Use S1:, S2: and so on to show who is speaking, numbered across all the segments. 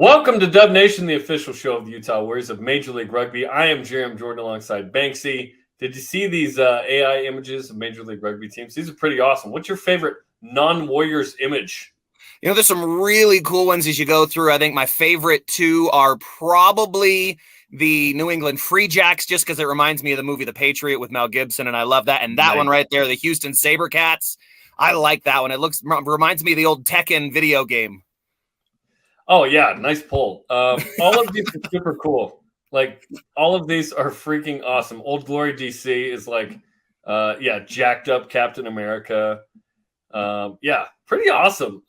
S1: Welcome to Dub Nation, the official show of the Utah Warriors of Major League Rugby. I am Jarom Jordan alongside Banksy. Did you see these AI images of Major League Rugby teams? These are pretty awesome. What's your favorite non-Warriors image?
S2: You know, there's some really cool ones as you go through. I think my favorite two are probably the New England Free Jacks, just because it reminds me of the movie The Patriot with Mel Gibson, and I love that. And that one right there, the Houston SaberCats, I like that one. It reminds me of the old Tekken video game.
S1: Oh, yeah, nice pull. All of these are super cool. Like, all of these are freaking awesome. Old Glory DC is like, jacked up Captain America. Pretty awesome.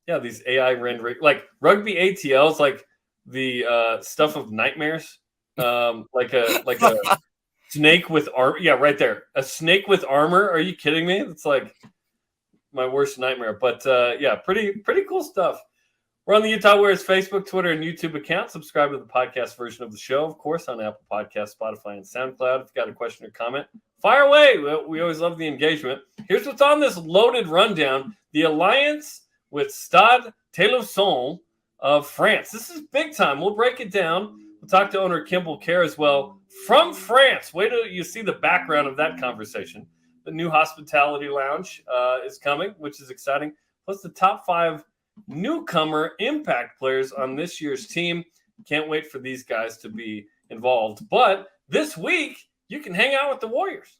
S1: These AI rendering, like Rugby ATL is like the stuff of nightmares. Like a snake with armor. Yeah, right there. A snake with armor. Are you kidding me? It's like my worst nightmare. But pretty cool stuff. We're on the Utah Warriors Facebook, Twitter, and YouTube account. Subscribe to the podcast version of the show, of course, on Apple Podcasts, Spotify, and SoundCloud. If you've got a question or comment, fire away. We always love the engagement. Here's what's on this loaded rundown. The alliance with Stade Toulousain of France. This is big time. We'll break it down. We'll talk to owner Kimball Kjar as well from France. Wait till you see the background of that conversation. The new hospitality lounge is coming, which is exciting. Plus the top 5 newcomer impact players on this year's team. Can't wait for these guys to be involved. But this week, you can hang out with the Warriors.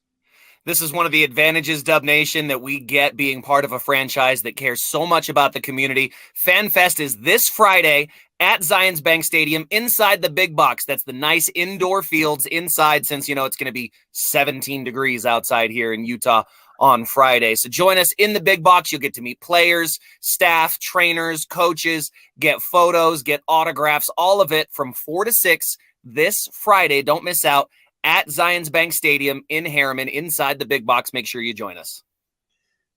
S2: This is one of the advantages, Dub Nation, that we get being part of a franchise that cares so much about the community. FanFest is this Friday at Zions Bank Stadium inside the big box. That's the nice indoor fields inside, since, it's going to be 17 degrees outside here in Utah on Friday. So join us in the big box. You'll get to meet players, staff, trainers, coaches, get photos, get autographs, all of it from 4 to 6 this Friday. Don't miss out at Zions Bank Stadium in Harriman inside the big box. Make sure you join us.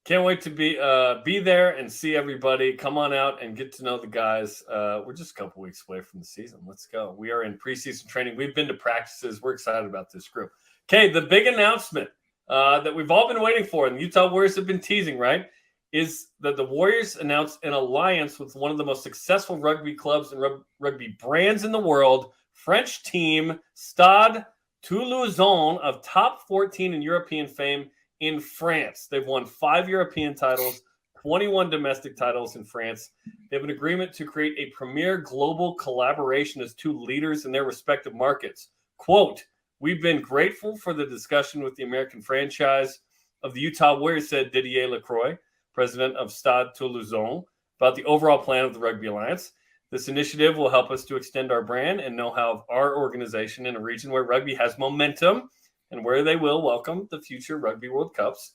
S1: Can't wait to be there and see everybody. Come on out and get to know the guys. We're just a couple weeks away from the season. Let's go. We are in preseason training. We've been to practices. We're excited about this group. Okay, the big announcement that we've all been waiting for, and the Utah Warriors have been teasing, right, is that the Warriors announced an alliance with one of the most successful rugby clubs and rugby brands in the world, French team Stade Toulousain of top 14 in European fame in France. They've won 5 European titles, 21 domestic titles in France. They have an agreement to create a premier global collaboration as two leaders in their respective markets. Quote, "We've been grateful for the discussion with the American franchise of the Utah Warriors," said Didier Lacroix, president of Stade Toulousain, about the overall plan of the Rugby Alliance. "This initiative will help us to extend our brand and know-how of our organization in a region where rugby has momentum and where they will welcome the future Rugby World Cups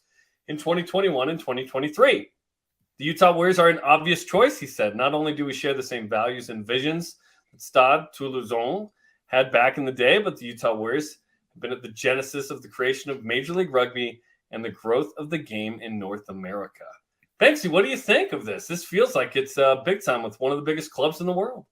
S1: in 2021 and 2023. The Utah Warriors are an obvious choice," he said. "Not only do we share the same values and visions that Stade Toulousain had back in the day, but the Utah Warriors have been at the genesis of the creation of Major League Rugby and the growth of the game in North America." Banksy, what do you think of this? This feels like it's big time with one of the biggest clubs in the world.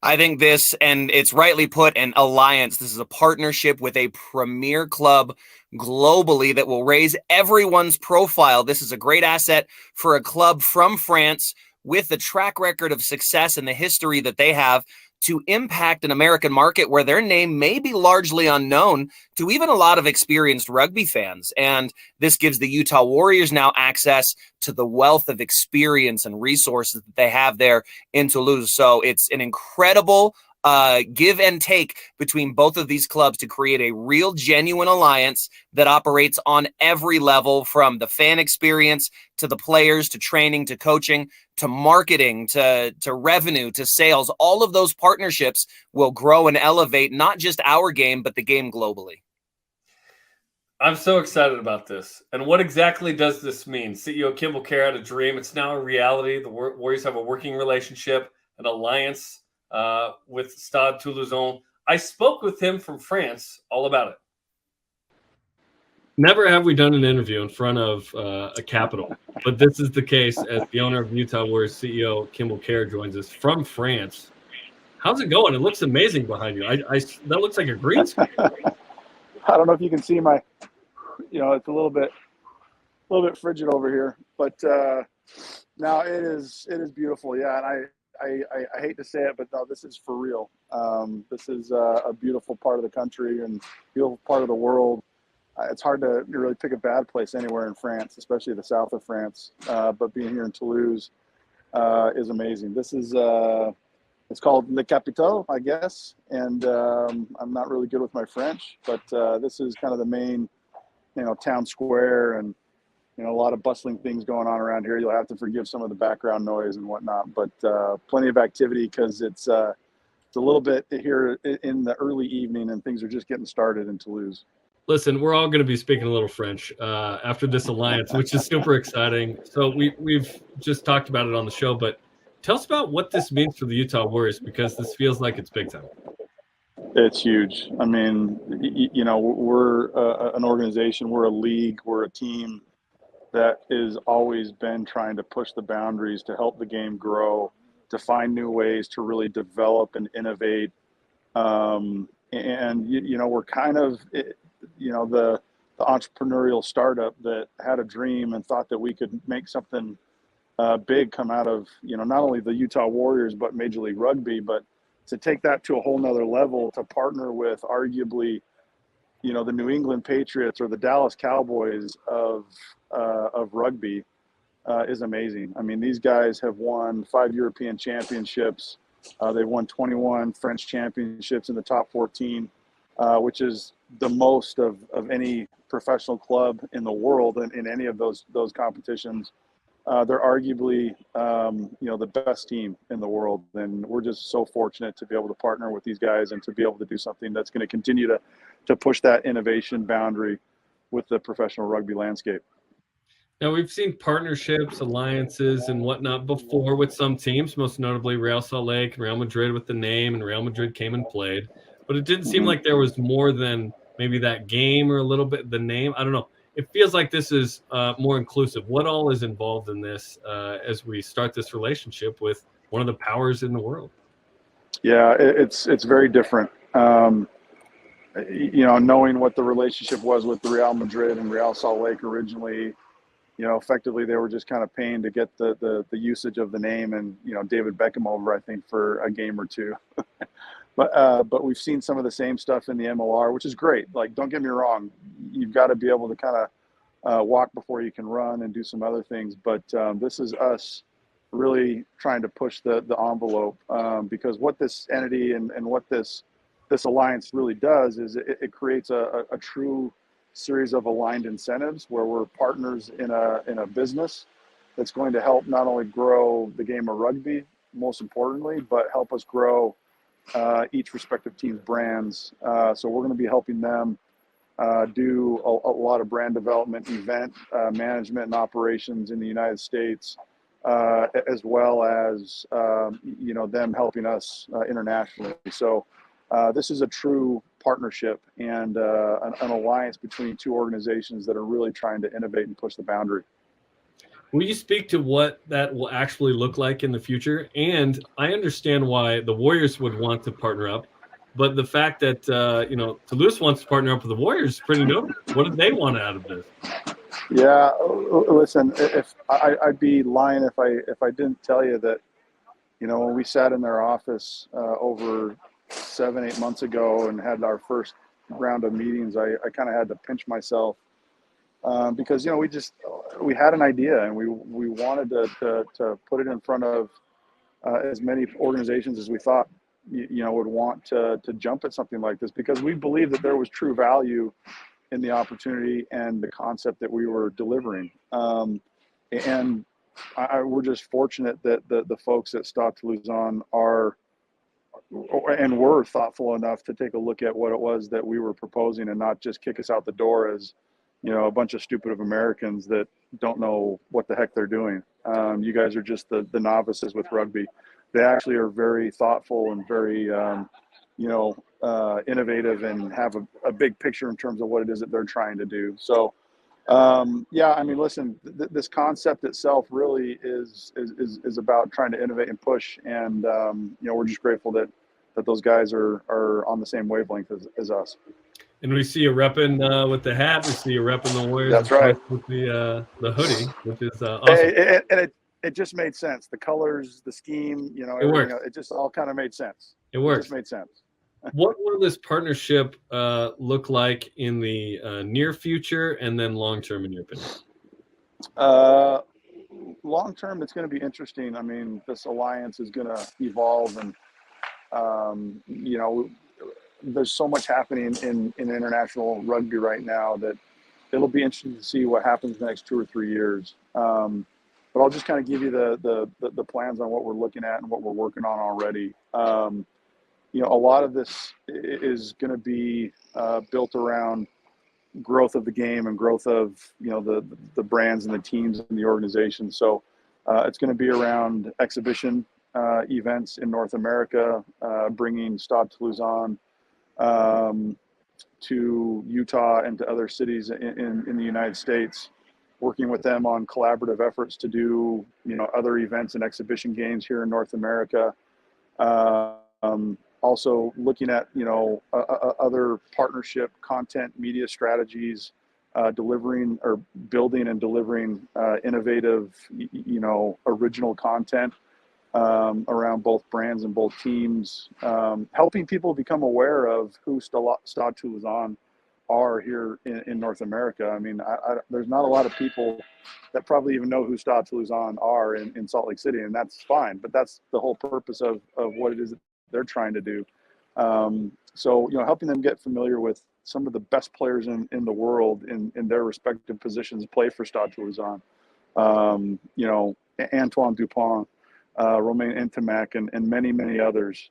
S2: I think this, and it's rightly put, an alliance. This is a partnership with a premier club globally that will raise everyone's profile. This is a great asset for a club from France with the track record of success and the history that they have to impact an American market where their name may be largely unknown to even a lot of experienced rugby fans. And this gives the Utah Warriors now access to the wealth of experience and resources that they have there in Toulouse. So it's an incredible give and take between both of these clubs to create a real genuine alliance that operates on every level, from the fan experience to the players to training to coaching to marketing to revenue to sales. All of those partnerships will grow and elevate not just our game, but the game globally.
S1: I'm so excited about this. And what exactly does this mean? CEO Kimball Kjar had a dream. It's now a reality. The Warriors have a working relationship, an alliance with Stade Toulousain. I spoke with him from France all about it. Never have we done an interview in front of a capital, but this is the case as the owner of Utah Warriors, CEO Kimball Kjar, joins us from France. How's it going? It looks amazing behind you. That looks like a green screen.
S3: I don't know if you can see my, it's a little bit frigid over here, but now it is beautiful. Yeah. And I hate to say it, but no, this is for real. This is a beautiful part of the country and beautiful part of the world. It's hard to really pick a bad place anywhere in France, especially the south of France. But being here in Toulouse is amazing. This is it's called Le Capitale, I guess, and I'm not really good with my French, but this is kind of the main, town square, and a lot of bustling things going on around here. You'll have to forgive some of the background noise and whatnot, but plenty of activity because it's a little bit here in the early evening and things are just getting started in Toulouse.
S1: Listen, we're all going to be speaking a little French after this alliance, which is super exciting. So we've just talked about it on the show, but tell us about what this means for the Utah Warriors, because this feels like it's big time.
S3: It's huge. I mean, we're an organization, we're a league, we're a team that has always been trying to push the boundaries to help the game grow, to find new ways to really develop and innovate. We're kind of, the entrepreneurial startup that had a dream and thought that we could make something big come out of, not only the Utah Warriors, but Major League Rugby, but to take that to a whole nother level, to partner with arguably, the New England Patriots or the Dallas Cowboys of rugby is amazing. I mean, these guys have won 5 European championships. They've won 21 French championships in the top 14, which is the most of any professional club in the world in any of those competitions. They're arguably, the best team in the world. And we're just so fortunate to be able to partner with these guys and to be able to do something that's going to continue to push that innovation boundary with the professional rugby landscape.
S1: Now, we've seen partnerships, alliances, and whatnot before with some teams, most notably Real Salt Lake and Real Madrid with the name, and Real Madrid came and played. But it didn't seem like there was more than maybe that game or a little bit the name. I don't know. It feels like this is more inclusive. What all is involved in this as we start this relationship with one of the powers in the world? Yeah,
S3: it's very different. Knowing what the relationship was with the Real Madrid and Real Salt Lake originally, effectively they were just kind of paying to get the usage of the name and, David Beckham over, I think, for a game or two. But we've seen some of the same stuff in the MLR, which is great. Like, don't get me wrong, you've got to be able to kind of walk before you can run and do some other things. But this is us really trying to push the envelope because what this entity and what this alliance really does is it creates a true series of aligned incentives where we're partners in a business that's going to help not only grow the game of rugby, most importantly, but help us grow each respective team's brands. So we're going to be helping them do a lot of brand development, event management and operations in the United States, as well as, them helping us internationally. So this is a true partnership and an alliance between two organizations that are really trying to innovate and push the boundary.
S1: Will you speak to what that will actually look like in the future? And I understand why the Warriors would want to partner up, but the fact that Toulouse wants to partner up with the Warriors is pretty notable. What do they want out of this?
S3: Yeah, listen, if I'd be lying if I didn't tell you that, when we sat in their office over 7-8 months ago and had our first round of meetings, I kind of had to pinch myself because we had an idea and we wanted to put it in front of as many organizations as we thought would want to jump at something like this, because we believe that there was true value in the opportunity and the concept that we were delivering. And we're just fortunate that the folks at Stade Toulousain were thoughtful enough to take a look at what it was that we were proposing and not just kick us out the door as, a bunch of stupid of Americans that don't know what the heck they're doing. You guys are just the novices with rugby. They actually are very thoughtful and very, innovative and have a big picture in terms of what it is that they're trying to do. So, listen, this concept itself really is about trying to innovate and push. And, we're just grateful that those guys are on the same wavelength as us.
S1: And we see you repping with the hat. We see you repping the Warriors.
S3: That's right.
S1: With the hoodie, which is awesome.
S3: And it just made sense. The colors, the scheme,
S1: It works.
S3: it just all kind of made sense.
S1: It works.
S3: It just made sense.
S1: What will this partnership look like in the near future and then long term, in your opinion?
S3: Long term, it's going to be interesting. I mean, this alliance is going to evolve, and there's so much happening in international rugby right now that it'll be interesting to see what happens the next 2 or 3 years. But I'll just kind of give you the plans on what we're looking at and what we're working on already. A lot of this is going to be built around growth of the game and growth of the brands and the teams and the organization. So it's going to be around exhibition events in North America, bringing Stade Toulousain to Utah and to other cities in the United States, working with them on collaborative efforts to do other events and exhibition games here in North America. Also looking at other partnership content media strategies, delivering or building and delivering innovative original content around both brands and both teams, helping people become aware of who Stade Toulousain are here in North America. I mean, there's not a lot of people that probably even know who Stade Toulousain are in Salt Lake City, and that's fine. But that's the whole purpose of what it is that they're trying to do. So helping them get familiar with some of the best players in the world in their respective positions play for Stade Toulousain. Antoine Dupont, Romain Ntamak, and many, many others.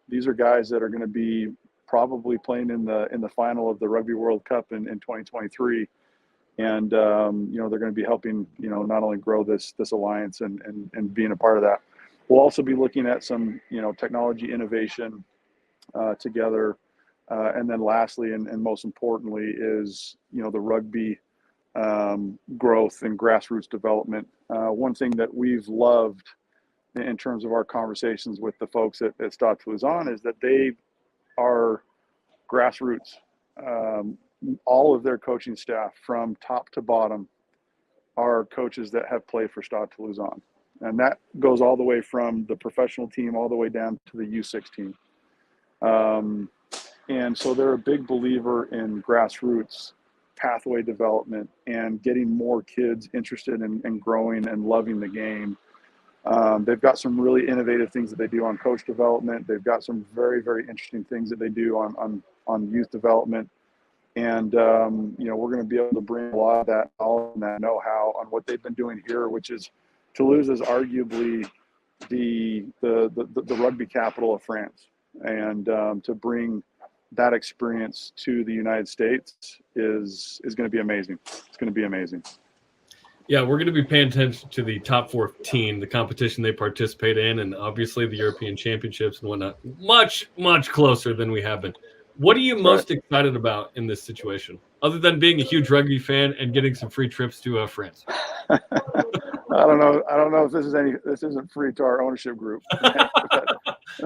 S3: These are guys that are going to be probably playing in the final of the Rugby World Cup in 2023. And, they're going to be helping, not only grow this alliance and being a part of that. We'll also be looking at some, technology innovation together. And then lastly, and most importantly, is, the rugby growth and grassroots development. One thing that we've loved in terms of our conversations with the folks at Stade Toulousain is that they are grassroots. All of their coaching staff from top to bottom are coaches that have played for Stade Toulousain. And that goes all the way from the professional team all the way down to the U16. And so they're a big believer in grassroots pathway development and getting more kids interested in growing and loving the game. They've got some really innovative things that they do on coach development. They've got some very, very interesting things that they do on youth development. And, we're going to be able to bring a lot of that knowledge and that know-how on what they've been doing here, which is Toulouse is arguably the rugby capital of France. And to bring that experience to the United States is going to be amazing. It's going to be amazing.
S1: Yeah, we're going to be paying attention to the top 14, the competition they participate in, and obviously the European Championships and whatnot. Much, much closer than we have been. What are you most excited about in this situation, other than being a huge rugby fan and getting some free trips to France?
S3: I don't know if this isn't free to our ownership group.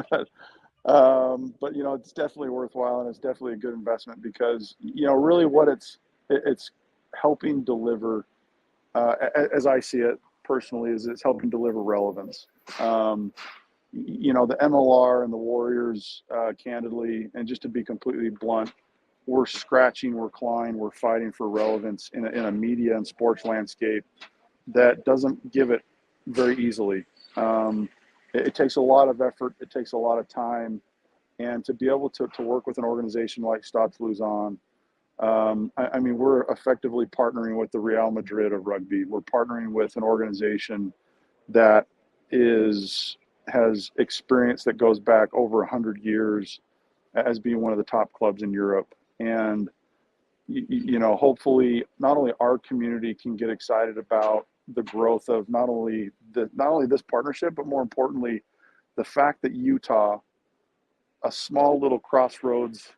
S3: But it's definitely worthwhile, and it's definitely a good investment because really what it's helping deliver, as I see it personally, is it's helping deliver relevance. The MLR and the Warriors, candidly, and just to be completely blunt, we're scratching, we're clawing, we're fighting for relevance in a media and sports landscape that doesn't give it very easily. It takes a lot of effort. It takes a lot of time. And to be able to work with an organization like Stade Toulousain, we're effectively partnering with the Real Madrid of rugby. We're partnering with an organization that has experience that goes back over 100 years as being one of the top clubs in Europe. And, hopefully not only our community can get excited about the growth of not only this partnership, but more importantly, the fact that Utah, a small little crossroads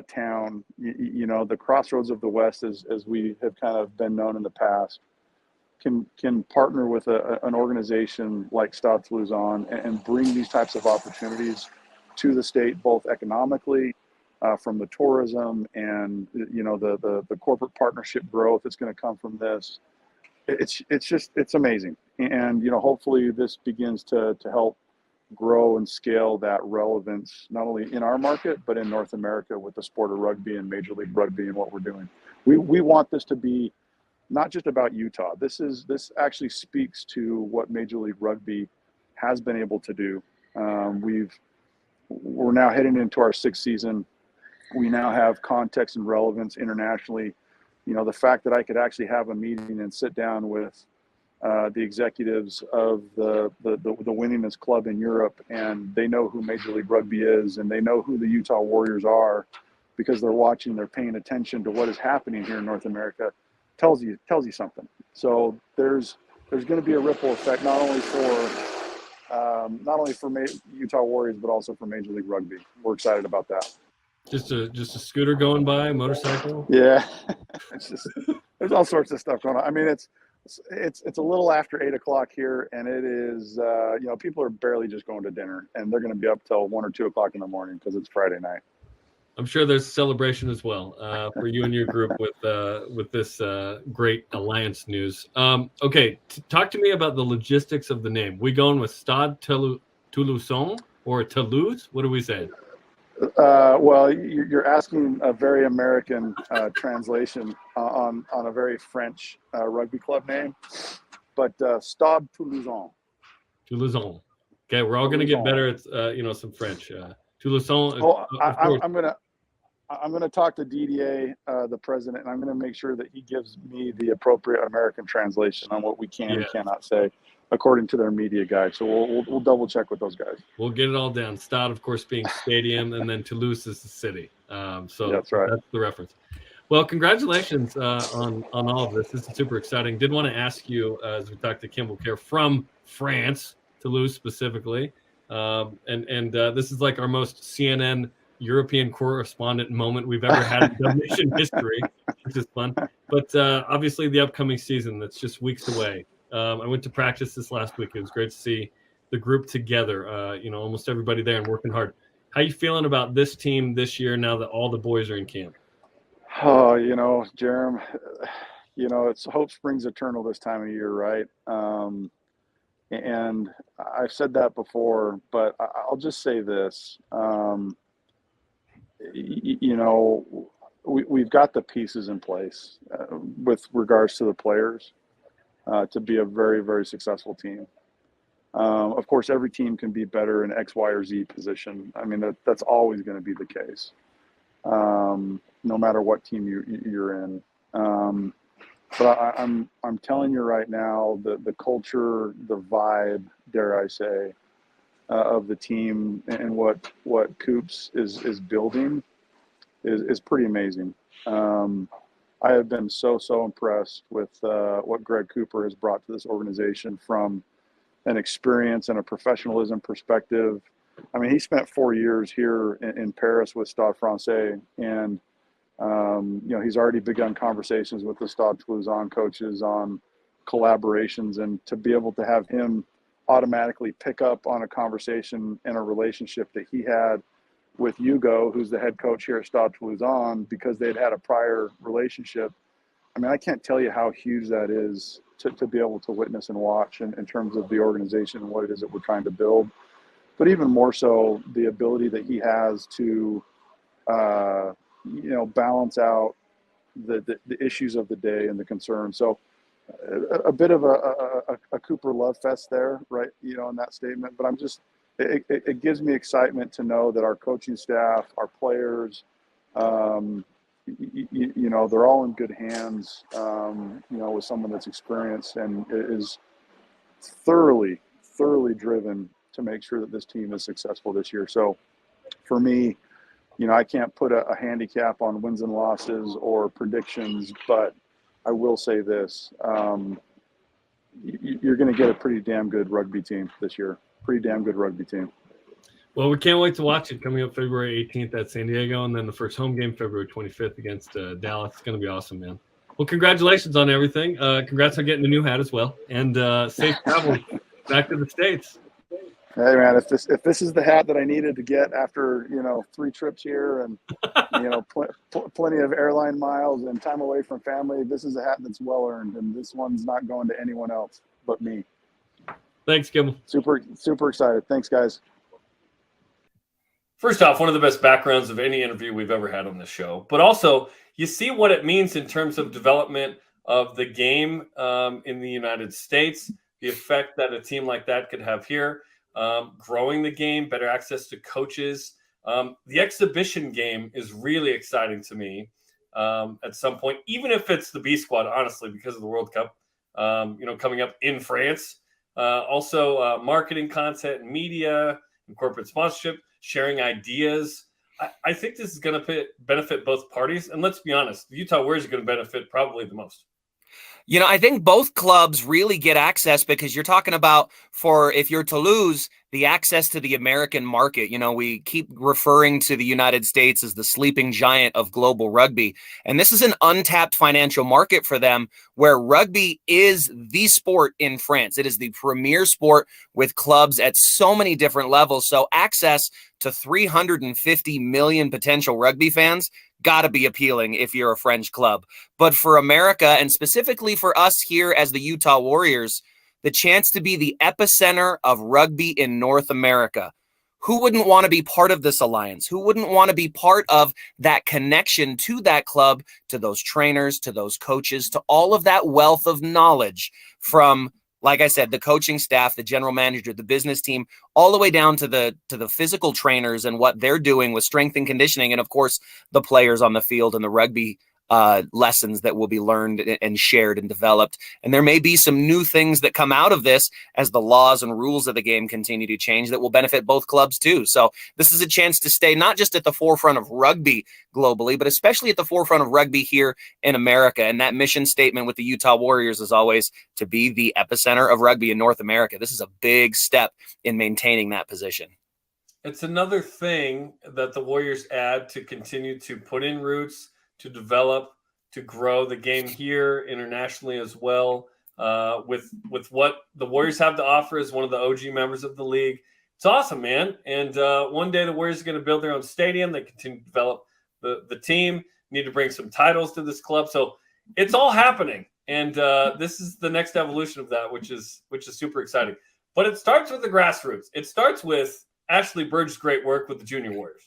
S3: town, the crossroads of the West, as we have kind of been known in the past, can partner with an organization like Stade Toulousain and bring these types of opportunities to the state, both economically, from the tourism and the corporate partnership growth that's going to come from this. It's amazing. And, hopefully this begins to help grow and scale that relevance, not only in our market, but in North America with the sport of rugby and Major League Rugby and what we're doing. We want this to be not just about Utah. This actually speaks to what Major League Rugby has been able to do. We're now heading into our 6th season. We now have context and relevance internationally. The fact that I could actually have a meeting and sit down with the executives of the winningest club in Europe, and they know who Major League Rugby is, and they know who the Utah Warriors are because they're watching, they're paying attention to what is happening here in North America, tells you something. So there's going to be a ripple effect not only for Utah Warriors, but also for Major League Rugby. We're excited about that.
S1: Just a scooter going by, a motorcycle.
S3: Yeah, there's all sorts of stuff going on. I mean, it's a little after 8 o'clock here, and it is people are barely just going to dinner, and they're going to be up till 1 or 2 o'clock in the morning because it's Friday night.
S1: I'm sure there's a celebration as well for you and your group with this great alliance news. Okay, talk to me about the logistics of the name. We going with Stade Toulousain or Toulouse? What do we say?
S3: Well, you're asking a very American translation on a very French rugby club name, but Stade Toulousain.
S1: Toulousain. Okay, we're all going to get better at some French. Toulousain.
S3: I'm gonna talk to DDA, the president, and I'm gonna make sure that he gives me the appropriate American translation on what we can and cannot say, according to their media guide. So we'll double check with those guys.
S1: We'll get it all down. Stade, of course, being stadium, and then Toulouse is the city. So
S3: that's right.
S1: That's the reference. Well, congratulations on all of this. This is super exciting. Did want to ask you, as we talked to Kimball Kjar from France, Toulouse specifically, and this is like our most CNN European correspondent moment we've ever had in Dub Nation history, which is fun. But obviously the upcoming season that's just weeks away. I went to practice this last week. It was great to see the group together, almost everybody there and working hard. How you feeling about this team this year now that all the boys are in camp?
S3: Oh, Jarom, it's hope springs eternal this time of year, right? And I've said that before, but I'll just say this. We've got the pieces in place with regards to the players to be a very, very successful team. Of course, every team can be better in X, Y, or Z position. I mean, that's always going to be the case, no matter what team you're in. But I'm telling you right now, the culture, the vibe, dare I say, of the team and what Coops is building is pretty amazing. I have been so impressed with what Greg Cooper has brought to this organization from an experience and a professionalism perspective. I mean, he spent 4 years here in Paris with Stade Francais, and he's already begun conversations with the Stade Toulousain coaches on collaborations, and to be able to have him automatically pick up on a conversation and a relationship that he had with Hugo, who's the head coach here at Stade Toulousain, because they'd had a prior relationship. I mean, I can't tell you how huge that is to be able to witness and watch in terms of the organization and what it is that we're trying to build. But even more so, the ability that he has to, balance out the issues of the day and the concerns. So a bit of a Cooper love fest there, right? In that statement, but it gives me excitement to know that our coaching staff, our players, they're all in good hands, with someone that's experienced and is thoroughly driven to make sure that this team is successful this year. So for me, I can't put a handicap on wins and losses or predictions, but I will say this, you're going to get a pretty damn good rugby team this year. Pretty damn good rugby team.
S1: Well, we can't wait to watch it coming up February 18th at San Diego, and then the first home game February 25th against Dallas. It's going to be awesome, man. Well, congratulations on everything. Congrats on getting the new hat as well, and safe travel back to the States.
S3: Hey, man, if this is the hat that I needed to get after 3 trips here and plenty of airline miles and time away from family, this is a hat that's well earned, and this one's not going to anyone else but me.
S4: Thanks, Kimball.
S3: Super excited. Thanks, guys.
S1: First off, one of the best backgrounds of any interview we've ever had on this show, but also you see what it means in terms of development of the game in the United States, the effect that a team like that could have here, growing the game, better access to coaches. The exhibition game is really exciting to me at some point, even if it's the B squad, honestly, because of the World Cup, coming up in France. Also, marketing content and media and corporate sponsorship, sharing ideas. I think this is going to benefit both parties. And let's be honest, the Utah Warriors are going to benefit probably the most.
S2: I think both clubs really get access because you're talking about, if you're Toulouse, the access to the American market. We keep referring to the United States as the sleeping giant of global rugby. And this is an untapped financial market for them where rugby is the sport in France. It is the premier sport with clubs at so many different levels. So access to 350 million potential rugby fans got to be appealing if you're a French club. But for America, and specifically for us here as the Utah Warriors, the chance to be the epicenter of rugby in North America. Who wouldn't want to be part of this alliance? Who wouldn't want to be part of that connection to that club, to those trainers, to those coaches, to all of that wealth of knowledge from, like I said, the coaching staff, the general manager, the business team, all the way down to the physical trainers and what they're doing with strength and conditioning, and of course the players on the field and the rugby lessons that will be learned and shared and developed. And there may be some new things that come out of this as the laws and rules of the game continue to change that will benefit both clubs too. So this is a chance to stay not just at the forefront of rugby globally, but especially at the forefront of rugby here in America. And that mission statement with the Utah Warriors is always to be the epicenter of rugby in North America. This is a big step in maintaining that position.
S1: It's another thing that the Warriors add to continue to put in roots, to develop, to grow the game here internationally as well. With what the Warriors have to offer as one of the OG members of the league. It's awesome, man. And one day the Warriors are going to build their own stadium. They continue to develop the team, need to bring some titles to this club. So it's all happening. And this is the next evolution of that, which is super exciting. But it starts with the grassroots. It starts with Ashley Bird's great work with the Junior Warriors.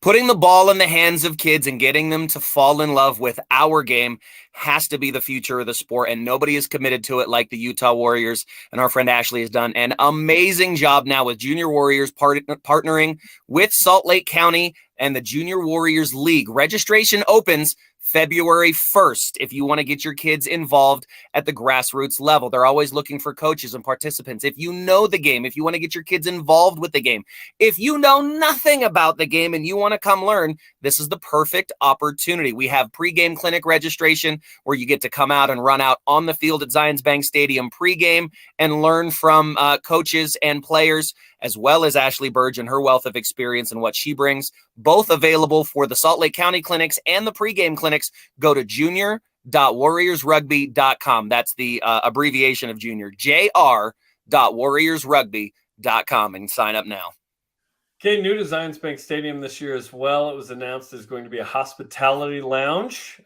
S2: Putting the ball in the hands of kids and getting them to fall in love with our game has to be the future of the sport, and nobody is committed to it like the Utah Warriors. And our friend Ashley has done an amazing job now with Junior Warriors partnering with Salt Lake County and the Junior Warriors League. Registration opens February 1st if you want to get your kids involved at the grassroots level. They're always looking for coaches and participants. If you know the game, if you want to get your kids involved with the game, if you know nothing about the game and you want to come learn, this is the perfect opportunity. We have pregame clinic registration where you get to come out and run out on the field at Zions Bank Stadium pregame and learn from coaches and players, as well as Ashley Burge and her wealth of experience and what she brings, both available for the Salt Lake County clinics and the pregame clinics. Go to junior.warriorsrugby.com. That's the abbreviation of junior, jr.warriorsrugby.com, and sign up now.
S1: Okay, new to Zions Bank Stadium this year as well. It was announced there's going to be a hospitality lounge,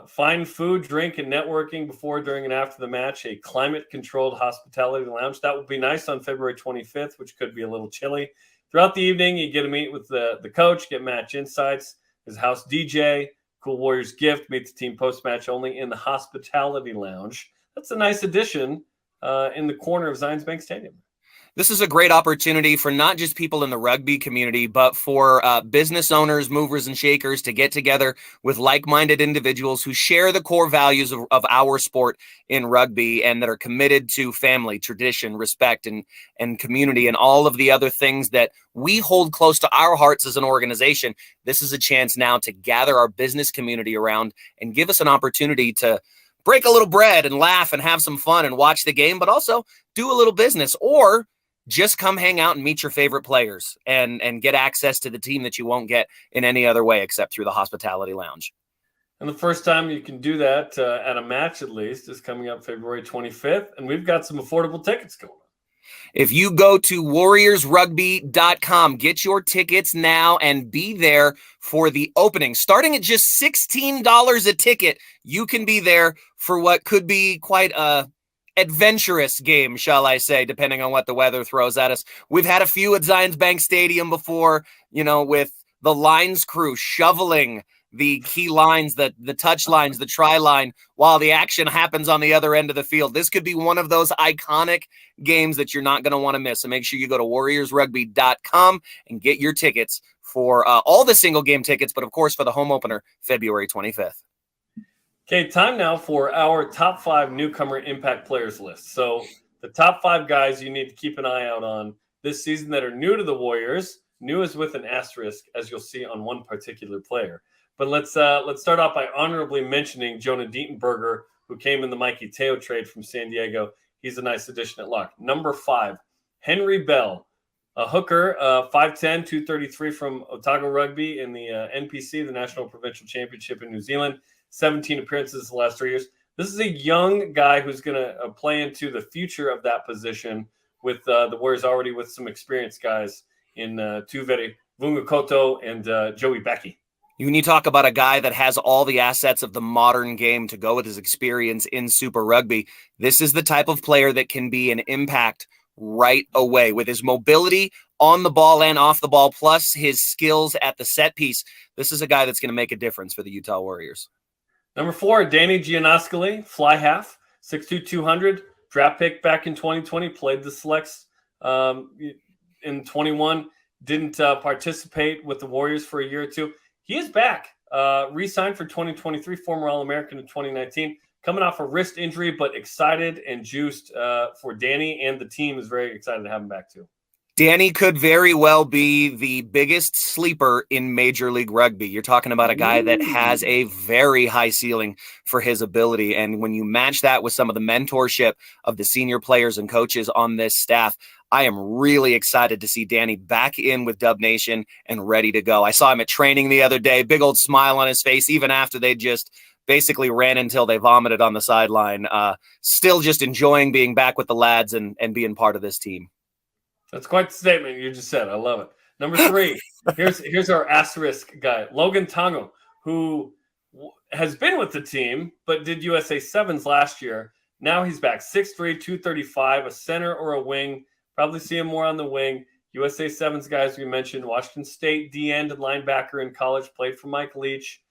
S1: fine food, drink, and networking before, during, and after the match, a climate-controlled hospitality lounge. That will be nice on February 25th, which could be a little chilly. Throughout the evening, you get to meet with the coach, get match insights, his house DJ, cool Warriors gift, meet the team post-match only in the hospitality lounge. That's a nice addition in the corner of Zions Bank Stadium.
S2: This is a great opportunity for not just people in the rugby community, but for business owners, movers, and shakers to get together with like-minded individuals who share the core values of our sport in rugby and that are committed to family, tradition, respect, and community, and all of the other things that we hold close to our hearts as an organization. This is a chance now to gather our business community around and give us an opportunity to break a little bread and laugh and have some fun and watch the game, but also do a little business, or just come hang out and meet your favorite players and get access to the team that you won't get in any other way except through the hospitality lounge.
S1: And the first time you can do that at a match, at least, is coming up February 25th. And we've got some affordable tickets going on.
S2: If you go to warriorsrugby.com, get your tickets now and be there for the opening. Starting at just $16 a ticket, you can be there for what could be quite a adventurous game, shall I say, depending on what the weather throws at us. We've had a few at Zions Bank Stadium before, with the lines crew shoveling the key lines, the touch lines, the try line, while the action happens on the other end of the field. This could be one of those iconic games that you're not going to want to miss. So make sure you go to warriorsrugby.com and get your tickets for all the single game tickets, but of course for the home opener, February 25th.
S1: Okay, time now for our top 5 newcomer impact players list. So the top 5 guys you need to keep an eye out on this season that are new to the Warriors. New is with an asterisk, as you'll see on one particular player. But let's start off by honorably mentioning Jonah Dietenberger, who came in the Mikey Teo trade from San Diego. He's a nice addition at lock. Number 5, Henry Bell, a hooker, 5'10", 233 from Otago Rugby in the NPC, the National Provincial Championship in New Zealand. 17 appearances the last 3 years. This is a young guy who's going to play into the future of that position with the Warriors already with some experienced guys in Tuveri Vungakoto and Joey Becky.
S2: When you talk about a guy that has all the assets of the modern game to go with his experience in Super Rugby, this is the type of player that can be an impact right away with his mobility on the ball and off the ball, plus his skills at the set piece. This is a guy that's going to make a difference for the Utah Warriors.
S1: Number 4, Danny Giannoscoli, fly half, 6'2", 200, draft pick back in 2020, played the selects in 21, didn't participate with the Warriors for a year or two. He is back, re-signed for 2023, former All-American in 2019, coming off a wrist injury, but excited and juiced for Danny, and the team is very excited to have him back too.
S2: Danny could very well be the biggest sleeper in Major League Rugby. You're talking about a guy that has a very high ceiling for his ability. And when you match that with some of the mentorship of the senior players and coaches on this staff, I am really excited to see Danny back in with Dub Nation and ready to go. I saw him at training the other day, big old smile on his face, even after they just basically ran until they vomited on the sideline. Still just enjoying being back with the lads and being part of this team.
S1: That's quite the statement you just said. I love it. Number 3, here's our asterisk guy, Logan Tango, who has been with the team, but did USA Sevens last year. Now he's back, 6'3", 235, a center or a wing. Probably see him more on the wing. USA Sevens guys we mentioned, Washington State D-end and linebacker in college, played for Mike Leach,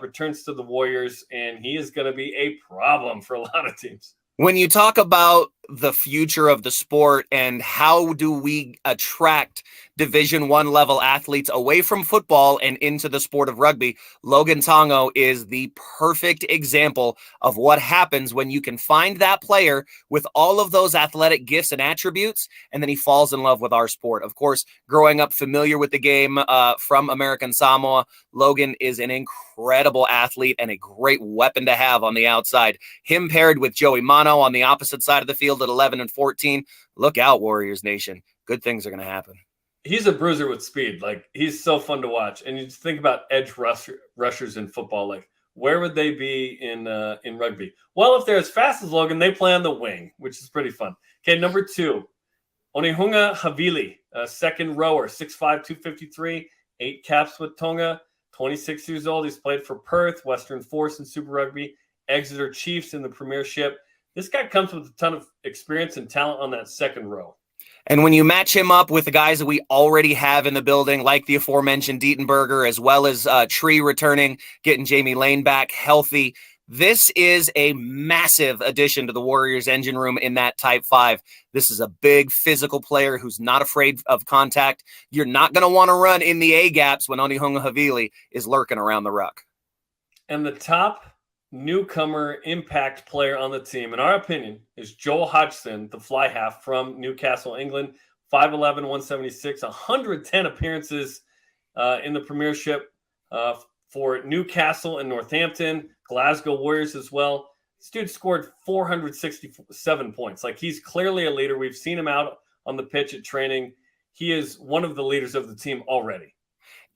S1: returns to the Warriors, and he is going to be a problem for a lot of teams.
S2: When you talk about the future of the sport and how do we attract Division I level athletes away from football and into the sport of rugby, Logan Tango is the perfect example of what happens when you can find that player with all of those athletic gifts and attributes, and then he falls in love with our sport. Of course, growing up familiar with the game from American Samoa, Logan is an incredible athlete and a great weapon to have on the outside. Him paired with Joey Mano on the opposite side of the field at 11 and 14. Look out, Warriors Nation. Good things are going to happen.
S1: He's a bruiser with speed. Like, he's so fun to watch. And you just think about edge rushers in football. Like, where would they be in rugby? Well, if they're as fast as Logan, they play on the wing, which is pretty fun. Okay, number 2, Onihunga Havili, a second rower, 6'5", 253, 8 caps with Tonga, 26 years old. He's played for Perth, Western Force in Super Rugby, Exeter Chiefs in the Premiership. This guy comes with a ton of experience and talent on that second row.
S2: And when you match him up with the guys that we already have in the building, like the aforementioned Dietenberger, as well as Tree returning, getting Jamie Lane back healthy, this is a massive addition to the Warriors engine room in that Type 5. This is a big physical player who's not afraid of contact. You're not going to want to run in the A-gaps when Onihunga Havili is lurking around the ruck.
S1: And the top newcomer impact player on the team, in our opinion, is Joel Hodgson, the fly half from Newcastle, England, 5'11", 176, 110 appearances in the Premiership for Newcastle and Northampton, Glasgow Warriors as well. This dude scored 467 points. Like, he's clearly a leader. We've seen him out on the pitch at training. He is one of the leaders of the team already.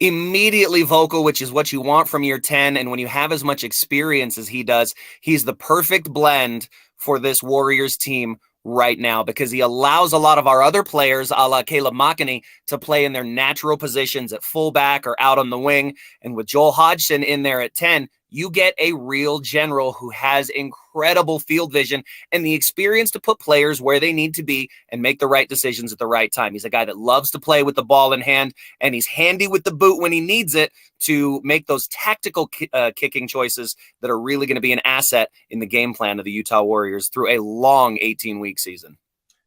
S2: Immediately vocal, which is what you want from your 10. And when you have as much experience as he does, he's the perfect blend for this Warriors team right now, because he allows a lot of our other players, a la Caleb Makini, to play in their natural positions at fullback or out on the wing. And with Joel Hodgson in there at 10, You get a real general who has incredible field vision and the experience to put players where they need to be and make the right decisions at the right time. He's a guy that loves to play with the ball in hand, and he's handy with the boot when he needs it to make those tactical kicking choices that are really going to be an asset in the game plan of the Utah Warriors through a long 18-week season.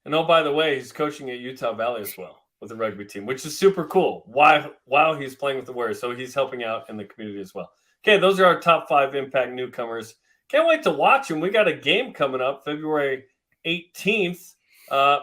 S1: And oh, by the way, he's coaching at Utah Valley as well with the rugby team, which is super cool. While he's playing with the Warriors, so he's helping out in the community as well. Okay, those are our top 5 Impact newcomers. Can't wait to watch them. We got a game coming up February 18th.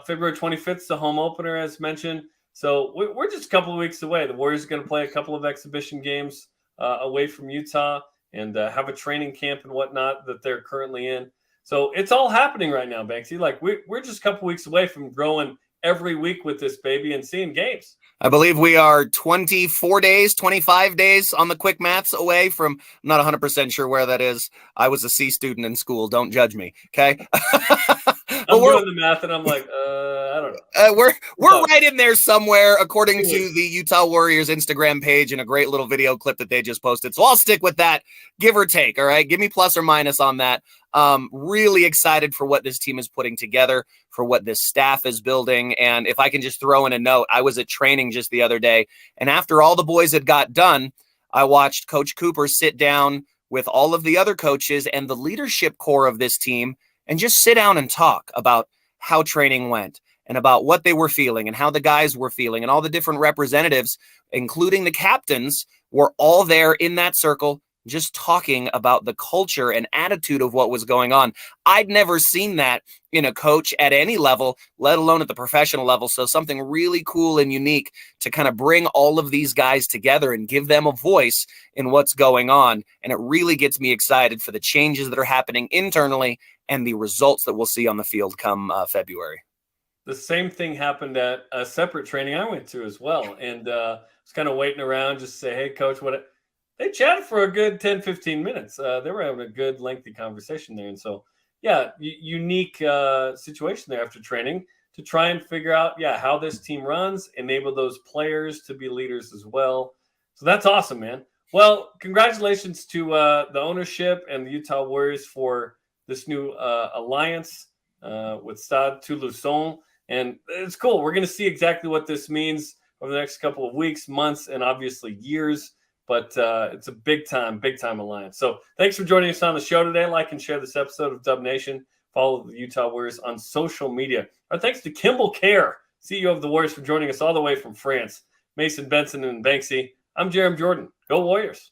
S1: February 25th is the home opener, as mentioned. So we're just a couple of weeks away. The Warriors are going to play a couple of exhibition games away from Utah and have a training camp and whatnot that they're currently in. So it's all happening right now, Banksy. Like we're just a couple weeks away from growing every week with this baby and seeing games.
S2: I believe we are 24 days, 25 days on the quick maths away from, I'm not 100% sure where that is. I was a C student in school. Don't judge me. Okay.
S1: I'm doing the math and I'm like, I don't know.
S2: We're right in there somewhere, according to the Utah Warriors Instagram page and a great little video clip that they just posted. So I'll stick with that, give or take. All right. Give me plus or minus on that. Really excited for what this team is putting together, for what this staff is building. And if I can just throw in a note, I was at training just the other day, and after all the boys had got done, I watched Coach Cooper sit down with all of the other coaches and the leadership core of this team and just sit down and talk about how training went and about what they were feeling and how the guys were feeling, and all the different representatives, including the captains, were all there in that circle just talking about the culture and attitude of what was going on. I'd never seen that in a coach at any level, let alone at the professional level. So something really cool and unique to kind of bring all of these guys together and give them a voice in what's going on. And it really gets me excited for the changes that are happening internally and the results that we'll see on the field come February.
S1: The same thing happened at a separate training I went to as well. And I was kind of waiting around just to say, hey, coach, what? They chatted for a good 10, 15 minutes. They were having a good, lengthy conversation there. And so, yeah, unique situation there after training to try and figure out, how this team runs, enable those players to be leaders as well. So that's awesome, man. Well, congratulations to the ownership and the Utah Warriors for this new alliance with Stade Toulousain. And it's cool. We're going to see exactly what this means over the next couple of weeks, months, and obviously years. But it's a big time alliance. So thanks for joining us on the show today. Like and share this episode of Dub Nation. Follow the Utah Warriors on social media. Our thanks to Kimball Kjar, CEO of the Warriors, for joining us all the way from France. Mason Benson and Banksy. I'm Jarom Jordan. Go Warriors.